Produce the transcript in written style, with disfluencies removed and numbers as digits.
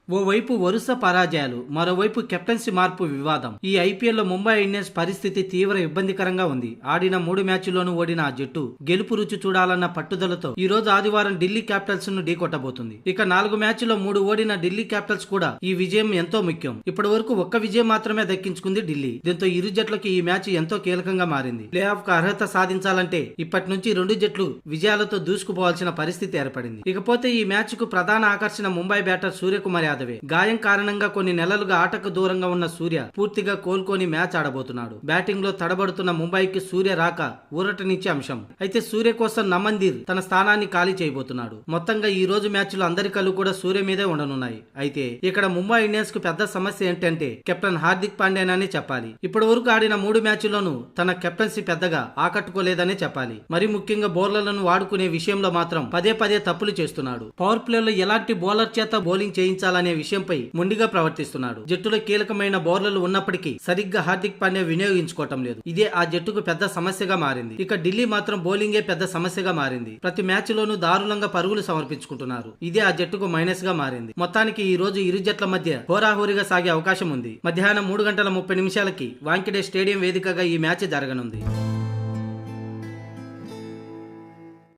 ఓవైపు వరుస పరాజయాలు, మరోవైపు కెప్టెన్సీ మార్పు వివాదం. ఈ ఐపీఎల్లో ముంబై ఇండియన్స్ పరిస్థితి తీవ్ర ఇబ్బందికరంగా ఉంది. ఆడిన 3 మ్యాచ్ల్లోనూ ఓడిన ఆ జట్టు గెలుపు రుచి చూడాలన్న పట్టుదలతో ఈ రోజు ఆదివారం ఢిల్లీ క్యాపిటల్స్ ను ఢీకొట్టబోతుంది. ఇక 4 మ్యాచ్ల్లో 3 ఓడిన ఢిల్లీ క్యాపిటల్స్ కూడా ఈ విజయం ఎంతో ముఖ్యం. ఇప్పటి వరకు ఒక్క విజయం మాత్రమే దక్కించుకుంది ఢిల్లీ. దీంతో ఇరు జట్లకి ఈ మ్యాచ్ ఎంతో కీలకంగా మారింది. ప్లే ఆఫ్ కు అర్హత సాధించాలంటే ఇప్పటి నుంచి 2 జట్లు విజయాలతో దూసుకుపోవాల్సిన పరిస్థితి ఏర్పడింది. ఇకపోతే ఈ మ్యాచ్ కు ప్రధాన ఆకర్షణ ముంబై బ్యాటర్ సూర్యకుమార్ యాదవే. గాయం కారణంగా కొన్ని నెలలుగా ఆటకు దూరంగా ఉన్న సూర్య పూర్తిగా కోలుకొని మ్యాచ్ ఆడబోతున్నాడు. బ్యాటింగ్ లో తడబడుతున్న ముంబైకి సూర్య రాక ఊరటనిచ్చే అంశం. అయితే సూర్య కోసం నమందీర్ తన స్థానాన్ని ఖాళీ చేయబోతున్నాడు. మొత్తంగా ఈ రోజు మ్యాచ్ లో అందరి కళ్ళు కూడా సూర్య మీదే ఉండనున్నాయి. అయితే ఇక్కడ ముంబై ఇండియన్స్ కు పెద్ద సమస్య ఏంటంటే కెప్టెన్ హార్దిక్ పాండ్యానే చెప్పాలి. ఇప్పటి వరకు ఆడిన 3 మ్యాచ్ల్లోనూ తన కెప్టెన్సీ పెద్దగా ఆకట్టుకోలేదనే చెప్పాలి. మరి ముఖ్యంగా బౌలర్లను వాడుకునే విషయంలో మాత్రం పదే తప్పులు చేస్తున్నాడు. పవర్ ప్లేలో ఎలాంటి బౌలర్ చేత బౌలింగ్ చేయించాలనే విషయంపై మొండిగా ప్రవర్తిస్తున్నాడు. జట్టులో కీలకమైన బౌలర్లు ఉన్నప్పటికీ సరిగ్గా హార్దిక్ పాండ్యా వినియోగించుకోవటం లేదు. ఇదే ఆ జట్టుకు పెద్ద సమస్యగా మారింది. ఇక ఢిల్లీ మాత్రం బౌలింగే పెద్ద సమస్యగా మారింది. ప్రతి మ్యాచ్ లోనూ దారుణంగా పరుగులు సమర్పించుకుంటున్నారు. ఇదే ఆ జట్టుకు మైనస్ గా మారింది. మొత్తానికి ఈ రోజు ఇరు జట్ల మధ్య హోరాహోరీగా సాగే అవకాశం ఉంది. మధ్యాహ్నం 3:30 వాంకిడే స్టేడియం వేదికగా ఈ మ్యాచ్ జరగనుంది.